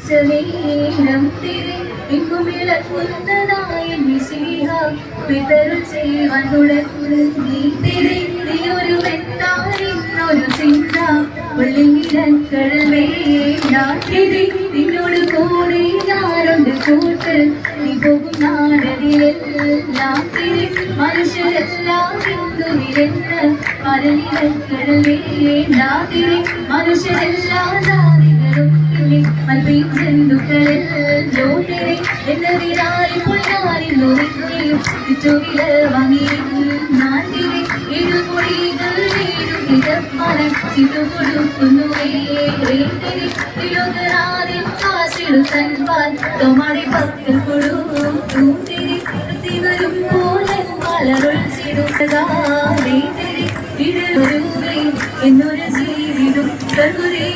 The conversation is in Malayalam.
ഉച്ചനേരം തിരി എങ്ങുമിളക്കുന്നതായ മിശിഹ പിതരുൾ ചെയ്യുവാൻ തുടങ്ങി തിരി നീ ഒരു വെട്ടാരിന്നൊരു ചിന്ത ഉള്ളിൽ നിരക്കടൽ വേണ്ടാതിരി നിന്നോട് കൂടെ ഞാനുണ്ട് കൂട്ട് നീ പോകും നാടതിലെല്ലാം തിരി മനുഷ്യരെല്ലാം ഹിന്ദുവിലെന്ന് പരനിരക്കടൽ വേണ്ടാതിരി മനുഷ്യരെല്ലാം ജാതികളും മൽപ്പീൻ ജന്തുക്കളെല്ലോ തിരി എന്നതിനാലിപ്പോൾ ഞാനിന്നു നിന്നെയും ചുറ്റുവില വാങ്ങി ഞാൻ തിരി ഇരുമുടികൾ വീടുകിടപ്പലം ചിറ്റുകൊടുക്കുന്നുവേ തിരി തിരുകരാതിൽ കാശിടുത്തൻ പാൽ തോമാടി പക്കൽ കൊടുക്കും തിരി തിവരും പോലെ മലരുൾ ചിടുകതാരേ തിരി ഇടൊരുവേ എന്നൊരു ജീവിതം കരുതേ